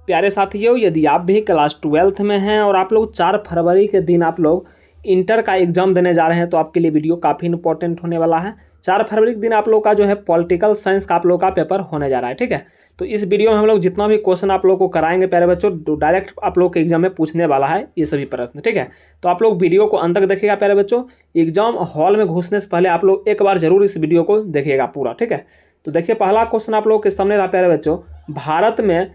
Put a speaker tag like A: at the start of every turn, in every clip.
A: प्यारे साथियों, यदि आप भी क्लास 12th में हैं और आप लोग 4 फरवरी के दिन आप लोग इंटर का एग्जाम देने जा रहे हैं तो आपके लिए वीडियो काफ़ी इंपॉर्टेंट होने वाला है। 4 फरवरी के दिन आप लोग का जो है पॉलिटिकल साइंस का आप लोग का पेपर होने जा रहा है। ठीक है, तो इस वीडियो में हम लोग जितना भी क्वेश्चन आप लोग को कराएंगे प्यारे बच्चों, डायरेक्ट आप लोग के एग्जाम में पूछने वाला है ये सभी प्रश्न। ठीक है, तो आप लोग वीडियो को अंत तक देखिएगा प्यारे बच्चों। एग्जाम हॉल में घुसने से पहले आप लोग एक बार जरूर इस वीडियो को देखिएगा पूरा। ठीक है, तो देखिए पहला क्वेश्चन आप लोग के सामने रहा प्यारे बच्चों। भारत में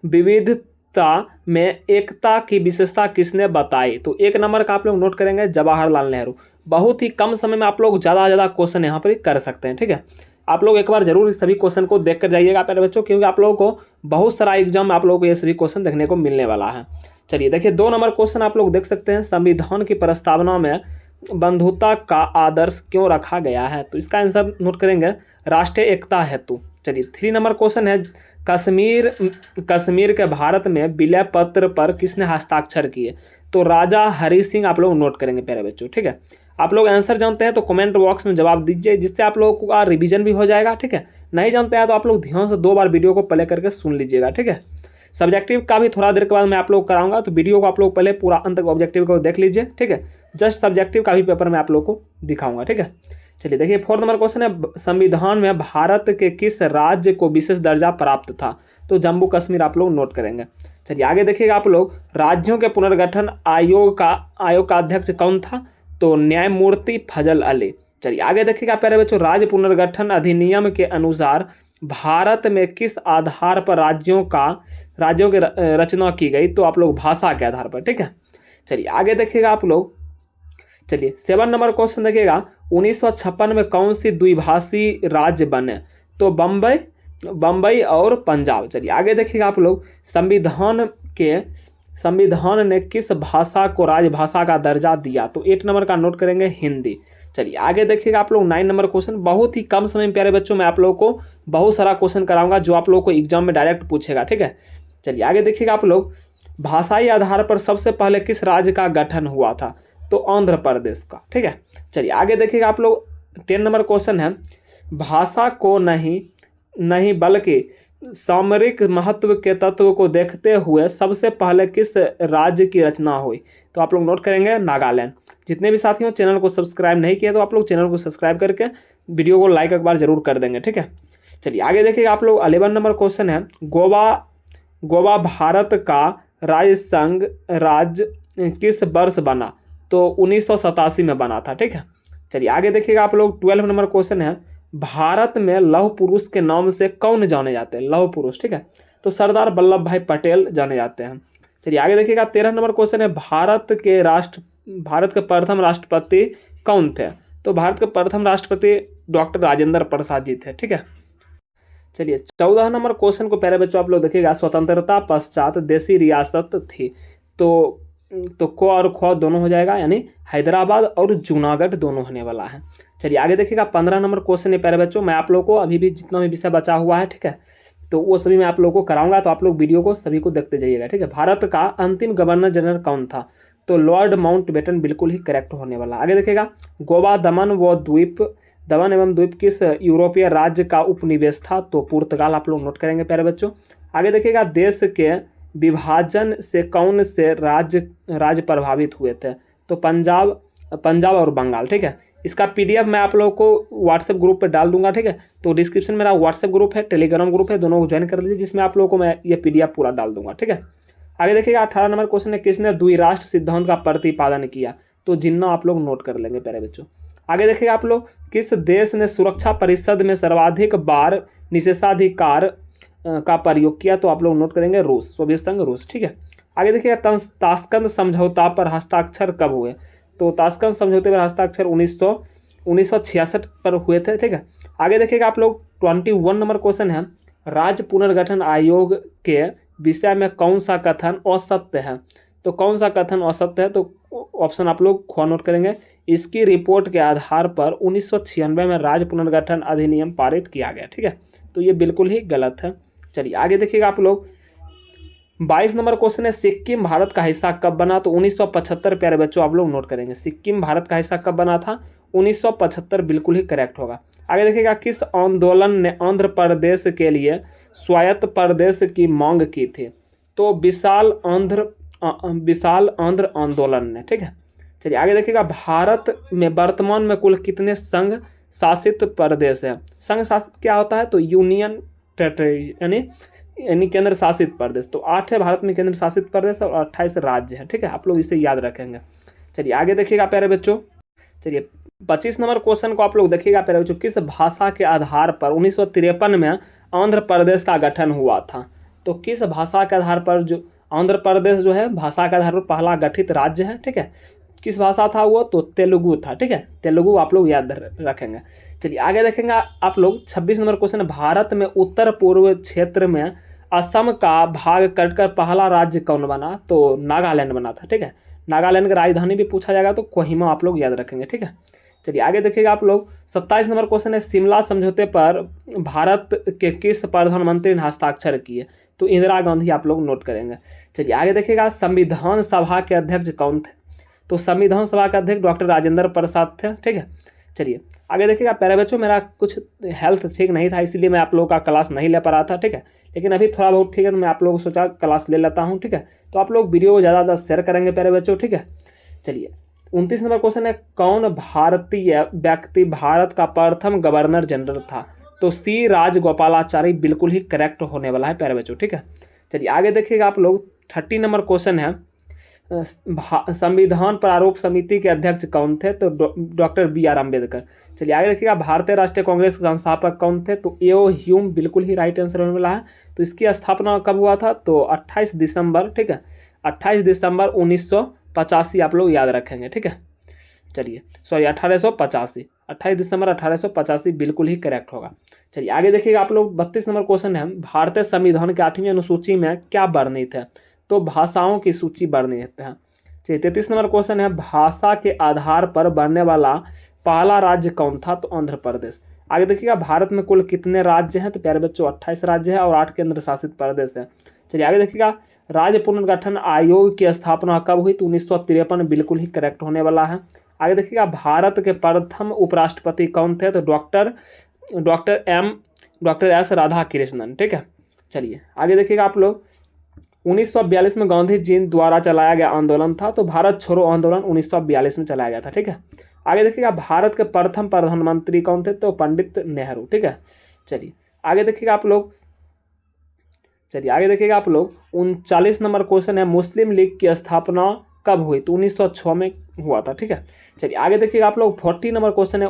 A: विविधता में एकता की विशेषता किसने बताई? तो 1 नंबर का आप लोग नोट करेंगे जवाहरलाल नेहरू। बहुत ही कम समय में आप लोग ज़्यादा से ज़्यादा क्वेश्चन यहाँ पर कर सकते हैं। ठीक है, आप लोग एक बार जरूर इस सभी क्वेश्चन को देख कर जाइएगा प्यारे बच्चों, क्योंकि आप लोगों को बहुत सारा एग्जाम में आप लोगों को ये सभी क्वेश्चन देखने को मिलने वाला है। चलिए देखिए 2 नंबर क्वेश्चन आप लोग देख सकते हैं। संविधान की प्रस्तावना में बंधुता का आदर्श क्यों रखा गया है? तो इसका आंसर नोट करेंगे राष्ट्रीय एकता हेतु। चलिए 3 नंबर क्वेश्चन है, कश्मीर के भारत में विलय पत्र पर किसने हस्ताक्षर किए? तो राजा हरि सिंह आप लोग नोट करेंगे प्यारे बच्चों। ठीक है, आप लोग आंसर जानते हैं तो कमेंट बॉक्स में जवाब दीजिए, जिससे आप लोगों का रिवीजन भी हो जाएगा। ठीक है, नहीं जानते हैं तो आप लोग ध्यान से 2 बार वीडियो को प्ले करके सुन लीजिएगा। ठीक है, सब्जेक्टिव का भी थोड़ा देर के बाद मैं आप लोग कराऊंगा, तो वीडियो को आप लोग पहले पूरा अंत तक ऑब्जेक्टिव को देख लीजिए। ठीक है, जस्ट सब्जेक्टिव का भी पेपर मैं आप लोग को दिखाऊंगा। ठीक है, चलिए देखिए 4 नंबर क्वेश्चन है, संविधान में भारत के किस राज्य को विशेष दर्जा प्राप्त था? तो जम्मू कश्मीर आप लोग नोट करेंगे। चलिए आगे देखिएगा आप लोग, राज्यों के पुनर्गठन आयोग का अध्यक्ष कौन था? तो न्यायमूर्ति फजल अली। चलिए आगे देखिएगा प्यारे बच्चों, राज्य पुनर्गठन अधिनियम के अनुसार भारत में किस आधार पर राज्यों की रचना की गई? तो आप लोग भाषा के आधार पर। ठीक है, चलिए आगे देखिएगा आप लोग। चलिए 7 नंबर क्वेश्चन देखिएगा, 1956 में कौन सी द्विभाषी राज्य बने? तो बम्बई और पंजाब। चलिए आगे देखिएगा आप लोग, संविधान ने किस भाषा को राजभाषा का दर्जा दिया? तो 8 नंबर का नोट करेंगे हिंदी। चलिए आगे देखिएगा आप लोग 9 नंबर क्वेश्चन, बहुत ही कम समय में प्यारे बच्चों मैं आप लोगों को बहुत सारा क्वेश्चन कराऊंगा जो आप लोगों को एग्जाम में डायरेक्ट पूछेगा। ठीक है, चलिए आगे देखिएगा आप लोग, भाषाई आधार पर सबसे पहले किस राज्य का गठन हुआ था? तो आंध्र प्रदेश का। ठीक है, चलिए आगे देखिएगा आप लोग 10 नंबर क्वेश्चन है, भाषा को नहीं बल्कि सामरिक महत्व के तत्व को देखते हुए सबसे पहले किस राज्य की रचना हुई? तो आप लोग नोट करेंगे नागालैंड। जितने भी साथियों चैनल को सब्सक्राइब नहीं किए तो आप लोग चैनल को सब्सक्राइब करके वीडियो को लाइक एक बार जरूर कर देंगे। ठीक है, चलिए आगे देखिएगा आप लोग 11 नंबर क्वेश्चन है, गोवा भारत का राज्य किस वर्ष बना? तो 1987 में बना था। ठीक है, चलिए आगे देखिएगा आप लोग 12 नंबर क्वेश्चन है, भारत में लौह पुरुष के नाम से कौन जाने जाते हैं? लौह पुरुष। ठीक है, तो सरदार वल्लभ भाई पटेल जाने जाते हैं। चलिए आगे देखिएगा 13 नंबर क्वेश्चन है, भारत के प्रथम राष्ट्रपति कौन थे? तो भारत के प्रथम राष्ट्रपति डॉक्टर राजेंद्र प्रसाद जी थे। ठीक है, चलिए 14 नंबर क्वेश्चन को प्यारे बच्चों आप लोग देखिएगा, स्वतंत्रता पश्चात देशी रियासत थी? तो को और खो दोनों हो जाएगा, यानी हैदराबाद और जूनागढ़ दोनों होने वाला है। चलिए आगे देखिएगा 15 नंबर क्वेश्चन है प्यारे बच्चों, मैं आप लोगों को अभी भी जितना भी विषय बचा हुआ है, ठीक है, तो वो सभी मैं आप लोगों को कराऊंगा, तो आप लोग वीडियो को सभी को देखते जाइएगा। ठीक है, भारत का अंतिम गवर्नर जनरल कौन था? तो लॉर्ड माउंटबेटन बिल्कुल ही करेक्ट होने वाला। आगे देखिएगा, गोवा दमन एवं द्वीप किस यूरोपीय राज्य का उपनिवेश था? तो पुर्तगाल आप लोग नोट करेंगे प्यारे बच्चों। आगे देखिएगा, देश के विभाजन से कौन से राज्य प्रभावित हुए थे? तो पंजाब और बंगाल। ठीक है, इसका पीडीएफ मैं आप लोगों को व्हाट्सएप ग्रुप पे डाल दूंगा। ठीक है, तो डिस्क्रिप्शन में मेरा व्हाट्सएप ग्रुप है, टेलीग्राम ग्रुप है, दोनों को ज्वाइन कर लीजिए, जिसमें आप लोगों को मैं ये पीडीएफ पूरा डाल दूंगा। ठीक है, आगे देखिएगा 18 नंबर क्वेश्चन है, किसने द्विराष्ट्र सिद्धांत का प्रतिपादन किया? तो जिन्ना आप लोग नोट कर लेंगे प्यारे बच्चों। आगे देखिएगा आप लोग, किस देश ने सुरक्षा परिषद में सर्वाधिक बार निषेधाधिकार का प्रयोग किया? तो आप लोग नोट करेंगे रूस, सोवियत संघ रूस। ठीक है, आगे देखिएगा ताशकंद समझौता पर हस्ताक्षर कब हुए? तो ताशकंद समझौते पर हस्ताक्षर 1966 पर हुए थे। ठीक है, आगे देखिएगा आप लोग 21 नंबर क्वेश्चन है, राज्य पुनर्गठन आयोग के विषय में कौन सा कथन असत्य है? तो कौन सा कथन असत्य है? तो ऑप्शन आप लोग खुआ नोट करेंगे, इसकी रिपोर्ट के आधार पर 1996 में राज्य पुनर्गठन अधिनियम पारित किया गया। ठीक है, तो ये बिल्कुल ही गलत है। चलिए आगे देखिएगा आप लोग 22 नंबर क्वेश्चन है, सिक्किम भारत का हिस्सा कब बना? तो 1975 प्यारे बच्चों आप लोग नोट करेंगे, सिक्किम भारत का हिस्सा कब बना था? 1975 बिल्कुल ही करेक्ट होगा। आगे देखिएगा, किस आंदोलन ने आंध्र प्रदेश के लिए स्वायत्त प्रदेश की मांग की थी? तो विशाल आंध्र आंदोलन ने, ठीक है। चलिए आगे देखिएगा, भारत में वर्तमान में कुल कितने संघ शासित प्रदेश है। संघ शासित क्या होता है, तो यूनियन टेरिटरी यानी केंद्र शासित प्रदेश। तो 8 है भारत में केंद्र शासित प्रदेश और 28 राज्य हैं, ठीक है। आप लोग इसे याद रखेंगे। चलिए आगे देखिएगा प्यारे बच्चों। चलिए 25 नंबर क्वेश्चन को आप लोग देखिएगा प्यारे बच्चों, किस भाषा के आधार पर 1953 में आंध्र प्रदेश का गठन हुआ था। तो किस भाषा के आधार पर जो आंध्र प्रदेश जो है भाषा के आधार पर पहला गठित राज्य है, ठीक है। किस भाषा था वो, तो तेलुगु था, ठीक है। तेलुगु आप लोग याद रखेंगे। चलिए आगे देखेंगे आप लोग 26 नंबर क्वेश्चन, भारत में उत्तर पूर्व क्षेत्र में असम का भाग कटकर पहला राज्य कौन बना। तो नागालैंड बना था, ठीक है। नागालैंड की राजधानी भी पूछा जाएगा तो कोहिमा आप लोग याद रखेंगे, ठीक है। चलिए आगे देखिएगा आप लोग 27 नंबर क्वेश्चन है, शिमला समझौते पर भारत के किस प्रधानमंत्री ने हस्ताक्षर किए। तो इंदिरा गांधी आप लोग नोट करेंगे। चलिए आगे देखिएगा, संविधान सभा के अध्यक्ष कौन थे। तो संविधान सभा के अध्यक्ष डॉक्टर राजेंद्र प्रसाद थे, ठीक है। चलिए आगे देखिएगा प्यारे बच्चों, मेरा कुछ हेल्थ ठीक नहीं था इसलिए मैं आप लोगों का क्लास नहीं ले पा रहा था, ठीक है। लेकिन अभी थोड़ा बहुत ठीक है तो मैं आप लोगों को सोचा क्लास ले लेता हूँ, ठीक है। तो आप लोग वीडियो को ज़्यादा शेयर करेंगे प्यारे बच्चों, ठीक है। चलिए 29 नंबर क्वेश्चन है, कौन भारतीय व्यक्ति भारत का प्रथम गवर्नर जनरल था। तो सी राजगोपालाचारी बिल्कुल ही करेक्ट होने वाला है प्यारे बच्चों, ठीक है। चलिए आगे देखिएगा आप लोग 30 नंबर क्वेश्चन है, संविधान प्रारूप समिति के अध्यक्ष कौन थे। तो डॉक्टर BR अम्बेडकर। चलिए आगे देखिएगा, भारतीय राष्ट्रीय कांग्रेस के संस्थापक कौन थे। तो एओ ह्यूम बिल्कुल ही राइट आंसर होने वाला है। तो इसकी स्थापना कब हुआ था, तो 28 दिसंबर, ठीक है। 28 दिसंबर 1985 आप लोग याद रखेंगे, ठीक है। चलिए सॉरी 1885, 28 दिसंबर 1885 बिल्कुल ही करेक्ट होगा। चलिए आगे देखिएगा आप लोग 32 नंबर क्वेश्चन है, भारतीय संविधान की 8वीं अनुसूची में क्या वर्णित है। तो भाषाओं की सूची वर्णित है। चलिए 33 नंबर क्वेश्चन है, भाषा के आधार पर बनने वाला पहला राज्य कौन था। तो आंध्र प्रदेश। आगे देखिएगा, भारत में कुल कितने राज्य हैं। तो प्यारे बच्चों 28 राज्य है और 8 केंद्र शासित प्रदेश है। चलिए आगे देखिएगा, राज्य पुनर्गठन आयोग की स्थापना कब हुई। तो 1953 बिल्कुल ही करेक्ट होने वाला है। आगे देखिएगा, भारत के प्रथम उपराष्ट्रपति कौन थे। तो डॉक्टर एस राधाकृष्णन, ठीक है। चलिए आगे देखिएगा आप लोग, 1942 में गांधी जी द्वारा चलाया गया आंदोलन था। तो भारत छोड़ो आंदोलन 1942 में चलाया गया था, ठीक है। आगे देखिएगा, भारत के प्रथम प्रधानमंत्री कौन थे। तो पंडित नेहरू, ठीक है। चलिए आगे देखिएगा आप लोग 39 नंबर क्वेश्चन है, मुस्लिम लीग की स्थापना कब हुई। तो 1906 में हुआ था, ठीक है। चलिए आगे देखिएगा आप लोग 40 नंबर क्वेश्चन है,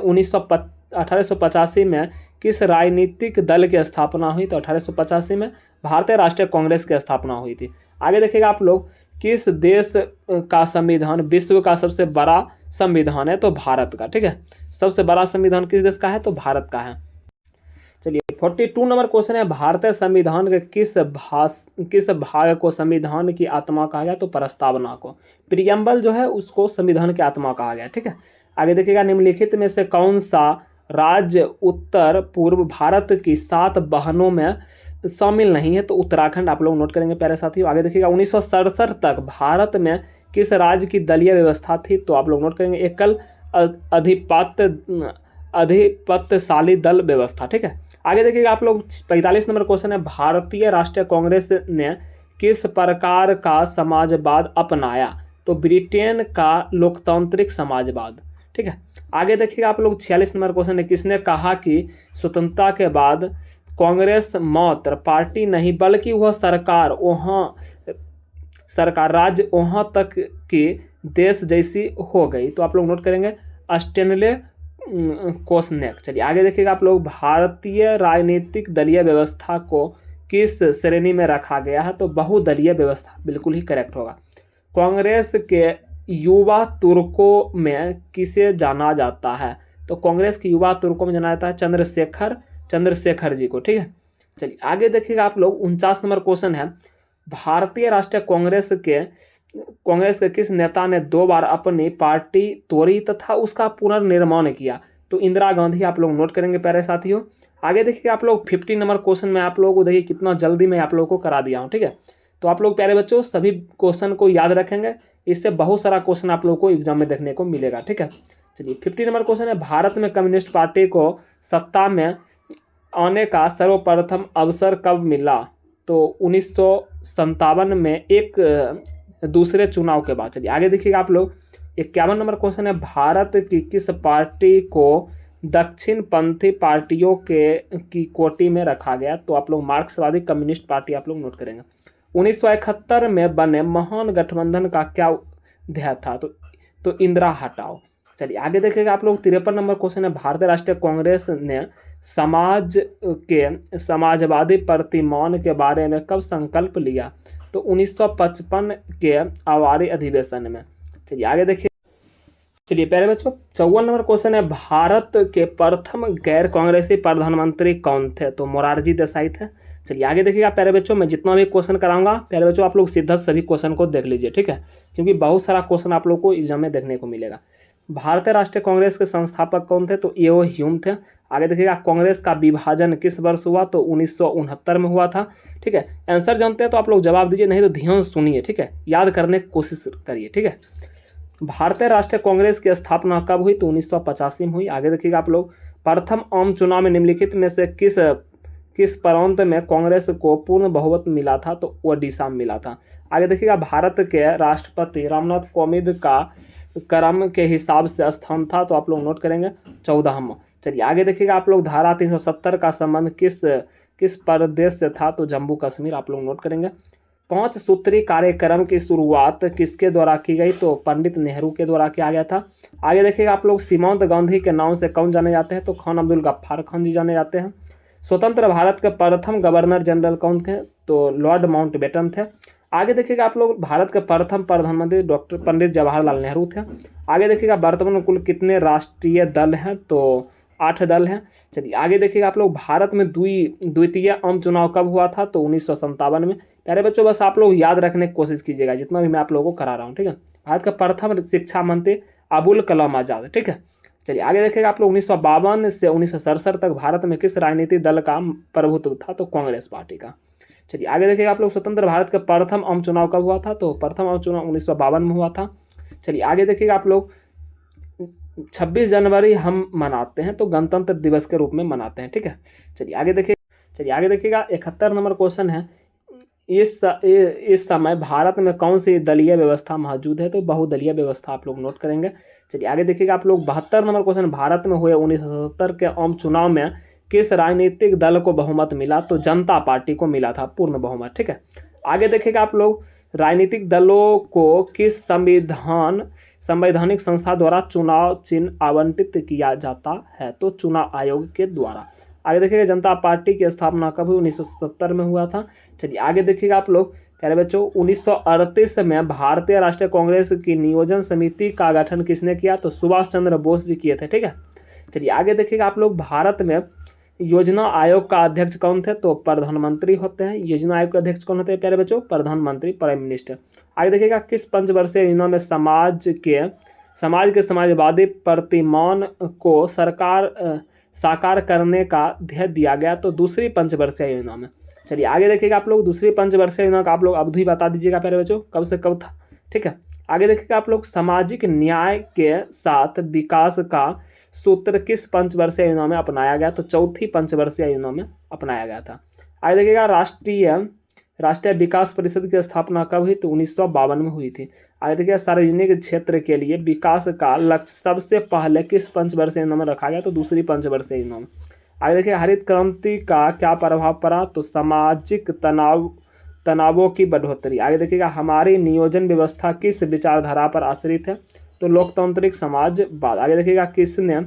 A: 1885 में किस राजनीतिक दल की स्थापना हुई। तो 1885 में भारतीय राष्ट्रीय कांग्रेस की स्थापना हुई थी। आगे देखिएगा आप लोग, किस देश का संविधान विश्व का सबसे बड़ा संविधान है। तो भारत का, ठीक है। सबसे बड़ा संविधान किस देश का है। तो भारत का है। चलिए 42 नंबर क्वेश्चन है, भारतीय संविधान के किस भाग को संविधान की आत्मा कहा गया। तो प्रस्तावना को, प्रियम्बल जो है उसको संविधान की आत्मा कहा गया, ठीक है। आगे देखिएगा, निम्नलिखित में से कौन सा राज्य उत्तर पूर्व भारत की 7 बहनों में शामिल नहीं है। तो उत्तराखंड आप लोग नोट करेंगे प्यारे साथियों। आगे देखिएगा, 1967 तक भारत में किस राज्य की दलीय व्यवस्था थी। तो आप लोग नोट करेंगे एकल अधिपत्यशाली दल व्यवस्था, ठीक है। आगे देखिएगा आप लोग 45 नंबर क्वेश्चन है, भारतीय राष्ट्रीय कांग्रेस ने किस प्रकार का समाजवाद अपनाया। तो ब्रिटेन का लोकतांत्रिक समाजवाद, ठीक है। आगे देखिएगा आप लोग 46 नंबर क्वेश्चन है, किसने कहा कि स्वतंत्रता के बाद कांग्रेस मात्र पार्टी नहीं बल्कि वह सरकार राज्य वहाँ तक कि देश जैसी हो गई। तो आप लोग नोट करेंगे स्टेनले कोसनेक। चलिए आगे देखिएगा आप लोग, भारतीय राजनीतिक दलीय व्यवस्था को किस श्रेणी में रखा गया है। तो बहुदलीय व्यवस्था बिल्कुल ही करेक्ट होगा। कांग्रेस के युवा तुर्कों में किसे जाना जाता है। तो कांग्रेस के युवा तुर्कों में जाना जाता है चंद्रशेखर जी को, ठीक है। चलिए आगे देखिएगा आप लोग 49 नंबर क्वेश्चन है, भारतीय राष्ट्रीय कांग्रेस के किस नेता ने 2 बार अपनी पार्टी तोड़ी तथा उसका पुनर्निर्माण किया। तो इंदिरा गांधी आप लोग नोट करेंगे प्यारे साथियों। आगे देखिए आप लोग 50 नंबर क्वेश्चन में आप लोगों को देखिए कितना जल्दी मैं आप लोगों को करा दिया हूँ, ठीक है। तो आप लोग प्यारे बच्चों सभी क्वेश्चन को याद रखेंगे, इससे बहुत सारा क्वेश्चन आप लोगों को एग्जाम में देखने को मिलेगा, ठीक है। चलिए 50 नंबर क्वेश्चन है, भारत में कम्युनिस्ट पार्टी को सत्ता में आने का सर्वप्रथम अवसर कब मिला। तो 1957 में एक दूसरे चुनाव के बाद। चलिए आगे देखिएगा आप लोग, 51 नंबर क्वेश्चन है, भारत की किस पार्टी को दक्षिण पंथी पार्टियों की कोटि में रखा गया? तो आप लोग मार्क्सवादी कम्युनिस्ट पार्टी आप लोग नोट करेंगे। 1971 में बने महान गठबंधन का क्या ध्येय था? तो इंदिरा हटाओ। चलिए आगे देखिएगा आप लोग, 53 नंबर क्वेश्चन है, भारतीय राष्ट्रीय कांग्रेस ने समाजवादी प्रतिमान के बारे में कब संकल्प लिया? तो 1955 के आवारी अधिवेशन में। चलिए आगे देखिए, चलिए प्यारे बच्चों 54 नंबर क्वेश्चन है, भारत के प्रथम गैर कांग्रेसी प्रधानमंत्री कौन थे? तो मोरारजी देसाई थे। चलिए आगे देखिएगा प्यारे बच्चों, मैं जितना भी क्वेश्चन कराऊंगा प्यारे बच्चों आप लोग सीधा सभी क्वेश्चन को देख लीजिए, ठीक है, क्योंकि बहुत सारा क्वेश्चन आप लोग को एग्जाम में देखने को मिलेगा। भारतीय राष्ट्रीय कांग्रेस के संस्थापक कौन थे? तो एओ ह्यूम थे। आगे देखिएगा, कांग्रेस का विभाजन किस वर्ष हुआ? तो 1969 में हुआ था, ठीक है। आंसर जानते हैं तो आप लोग जवाब दीजिए, नहीं तो ध्यान सुनिए, ठीक है, याद करने की कोशिश करिए, ठीक है। भारतीय राष्ट्रीय कांग्रेस की स्थापना कब हुई? तो 1985 में हुई। आगे देखिएगा आप लोग, प्रथम आम चुनाव में निम्नलिखित में से किस प्रांत में कांग्रेस को पूर्ण बहुमत मिला था? तो ओडिशा में मिला था। आगे देखिएगा, भारत के राष्ट्रपति रामनाथ कोविंद का क्रम के हिसाब से स्थान था? तो आप लोग नोट करेंगे 14वां। चलिए आगे देखिएगा आप लोग, धारा 370 का संबंध किस प्रदेश से था? तो जम्मू कश्मीर, आप लोग नोट करेंगे। 5 सूत्री कार्यक्रम की शुरुआत किसके द्वारा की गई? तो पंडित नेहरू के द्वारा किया गया था। आगे देखिएगा आप लोग, सीमांत गांधी के नाम से कौन जाने जाते हैं? तो खान अब्दुल गफ्फार खान जी जाने जाते हैं। स्वतंत्र भारत के प्रथम गवर्नर जनरल कौन थे? तो लॉर्ड माउंटबेटन थे। आगे देखिएगा आप लोग, भारत के प्रथम प्रधानमंत्री डॉक्टर पंडित जवाहरलाल नेहरू थे। आगे देखिएगा, वर्तमान में कुल कितने राष्ट्रीय दल हैं? तो 8 दल हैं। चलिए आगे देखिएगा आप लोग, भारत में द्वितीय आम चुनाव कब हुआ था? तो 1957 में। प्यारे बच्चों बस आप लोग याद रखने की कोशिश कीजिएगा जितना भी मैं आप लोगों को करा रहा हूँ, ठीक है। भारत का प्रथम शिक्षा मंत्री अबुल कलाम आजाद, ठीक है। चलिए आगे देखिएगा आप लोग, 1952 से 1967 तक भारत में किस राजनीतिक दल का प्रभुत्व था? तो कांग्रेस पार्टी का। चलिए आगे देखिएगा आप लोग, स्वतंत्र भारत का प्रथम आम चुनाव कब हुआ था? तो प्रथम आम चुनाव 1952 में हुआ था। चलिए आगे देखिएगा आप लोग, 26 जनवरी हम मनाते हैं तो गणतंत्र दिवस के रूप में मनाते हैं, ठीक है। चलिए आगे देखिएगा 71 नंबर क्वेश्चन है, इस समय भारत में कौन सी दलीय व्यवस्था मौजूद है? तो बहुदलीय व्यवस्था, आप लोग नोट करेंगे। चलिए आगे देखिएगा आप लोग, 72 नंबर क्वेश्चन, भारत में हुए 1970 के आम चुनाव में किस राजनीतिक दल को बहुमत मिला? तो जनता पार्टी को मिला था पूर्ण बहुमत, ठीक है। आगे देखिएगा आप लोग, राजनीतिक दलों को किस संवैधानिक संस्था द्वारा चुनाव चिन्ह आवंटित किया जाता है? तो चुनाव आयोग के द्वारा। आगे देखिएगा, जनता पार्टी की स्थापना कब हुई? 1970 में हुआ था। चलिए आगे देखिएगा आप लोग, प्यारे बच्चों 1938 में भारतीय राष्ट्रीय कांग्रेस की नियोजन समिति का गठन किसने किया? तो सुभाष चंद्र बोस जी किए थे, ठीक है। चलिए आगे देखिएगा आप लोग, भारत में योजना आयोग का अध्यक्ष कौन थे? तो प्रधानमंत्री होते हैं। योजना आयोग के अध्यक्ष कौन होते हैं प्यारे बच्चों? प्रधानमंत्री, प्राइम मिनिस्टर। आगे देखिएगा, किस पंचवर्षीय योजना में समाज के समाजवादी प्रतिमान को साकार करने का ध्येय दिया गया? तो दूसरी पंचवर्षीय योजना में। चलिए आगे देखिएगा आप लोग, दूसरी पंचवर्षीय योजना का आप लोग अवधि बता दीजिएगा प्यारे बच्चों, कब से कब था, ठीक है। आगे देखिएगा आप लोग, सामाजिक न्याय के साथ विकास का सूत्र किस पंचवर्षीय योजना में अपनाया गया? तो चौथी पंचवर्षीय योजना में अपनाया गया था। आगे देखिएगा, राष्ट्रीय विकास परिषद की स्थापना कब हुई? तो 1952 में हुई थी। आगे देखिए, सार्वजनिक क्षेत्र के लिए विकास का लक्ष्य सबसे पहले किस पंचवर्षीय योजना में रखा गया? तो दूसरी पंचवर्षीय योजना में। आगे देखिए, हरित क्रांति का क्या प्रभाव पड़ा? तो सामाजिक तनावों की बढ़ोतरी। आगे देखिएगा, हमारी नियोजन व्यवस्था किस विचारधारा पर आश्रित है? तो लोकतांत्रिक समाजवाद। आगे देखिएगा, किसने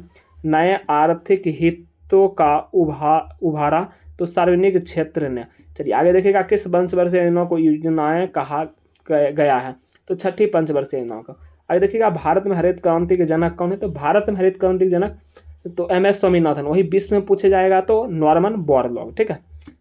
A: नए आर्थिक हितों का उभारा? तो सार्वजनिक क्षेत्र ने। चलिए आगे देखिएगा, किस पंचवर्षीय योजना को योजनाएं कहा गया है? तो छठी पंचवर्षीय योजना का। आगे देखिएगा, भारत में हरित क्रांति के जनक कौन है? तो भारत में हरित क्रांति के जनक तो MS स्वामीनाथन, वही 20 में पूछे जाएगा तो नॉर्मन बोरलॉग, ठीक है।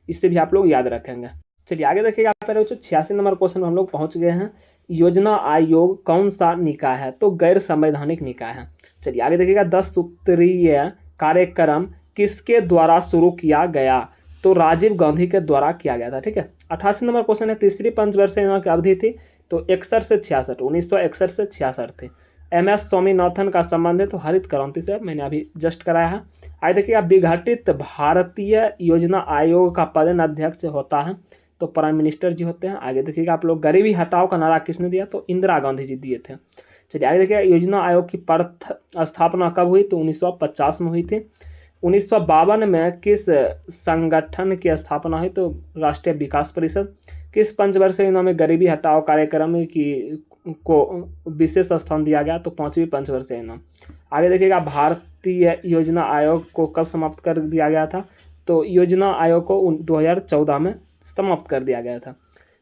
A: इससे भी आप लोग याद रखेंगे। चलिए आगे देखिएगा, पहले 86 नंबर क्वेश्चन में हम लोग पहुंच गए हैं। योजना आयोग कौन सा निकाय है? तो गैर संवैधानिक निकाय है। चलिए आगे देखिएगा, 10 सूत्रीय कार्यक्रम किसके द्वारा शुरू किया गया? तो राजीव गांधी के द्वारा किया गया था, ठीक है। 88 नंबर क्वेश्चन है, तीसरी पंचवर्षीय योजना की अवधि थी तो 61 से 66, 1961 से 66 थे। MS स्वामीनाथन का संबंध है तो हरित क्रांति से, मैंने अभी जस्ट कराया है। आगे देखिएगा, विघटित भारतीय योजना आयोग का पदेन अध्यक्ष होता है तो प्राइम मिनिस्टर जी होते हैं। आगे देखिएगा आप लोग, गरीबी हटाओ का नारा किसने दिया, तो इंदिरा गांधी जी दिए थे। चलिए आगे देखिए, योजना आयोग की स्थापना कब हुई, तो 1950 में हुई थी। 1952 में किस संगठन की स्थापना हुई, तो राष्ट्रीय विकास परिषद। किस पंचवर्षीय योजना में गरीबी हटाओ कार्यक्रम की को विशेष स्थान दिया गया, तो 5वीं पंचवर्षीय योजना। आगे देखिएगा, भारतीय योजना आयोग को कब समाप्त कर दिया गया था, तो योजना आयोग को 2014 में समाप्त कर दिया गया था।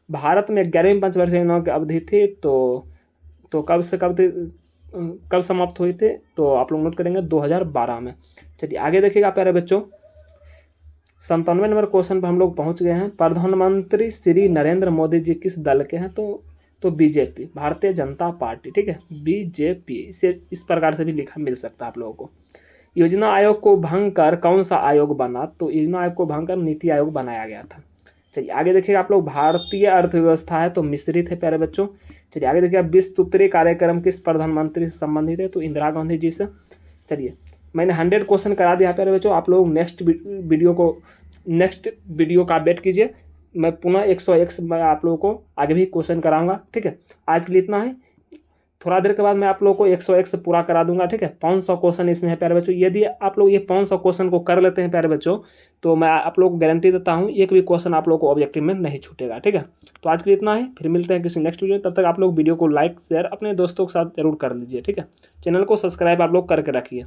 A: भारत में 11वीं पंचवर्षीय योजना की अवधि थी, तो कब से कब समाप्त हुई थी, तो आप लोग नोट करेंगे 2012 में। चलिए आगे देखिएगा प्यारे बच्चों, 97 नंबर क्वेश्चन पर हम लोग पहुंच गए हैं। प्रधानमंत्री श्री नरेंद्र मोदी जी किस दल के हैं, तो बीजेपी, भारतीय जनता पार्टी, ठीक है, बीजेपी। इसे इस प्रकार से भी लिखा मिल सकता है आप लोगों को। योजना आयोग को भंग कर कौन सा आयोग बना, तो योजना आयोग को भंग कर नीति आयोग बनाया गया था। चलिए आगे देखिएगा आप लोग, भारतीय अर्थव्यवस्था है तो मिश्रित है प्यारे बच्चों। चलिए आगे देखिए, 20 सूत्रीय कार्यक्रम किस प्रधानमंत्री से संबंधित है, तो इंदिरा गांधी जी से। चलिए मैंने 100 क्वेश्चन करा दिया प्यारे बच्चों, आप लोग नेक्स्ट वीडियो का वेट कीजिए। मैं पुनः 101 मैं आप लोगों को आगे भी क्वेश्चन कराऊंगा, ठीक है। आज के लिए इतना है, थोड़ा देर के बाद मैं आप लोगों को 101 से पूरा करा दूंगा, ठीक है। 500 क्वेश्चन इसमें है प्यारे बच्चों। यदि आप लोग ये 500 क्वेश्चन को कर लेते हैं प्यारे बच्चों, तो मैं आप लोगों को गारंटी देता हूँ एक भी क्वेश्चन आप लोगों को ऑब्जेक्टिव में नहीं छूटेगा, ठीक है। तो आज के लिए इतना है, फिर मिलते हैं किसी नेक्स्ट वीडियो। तब तक आप लोग वीडियो को लाइक शेयर अपने दोस्तों के साथ जरूर कर लीजिए, ठीक है। चैनल को सब्सक्राइब आप लोग करके रखिए।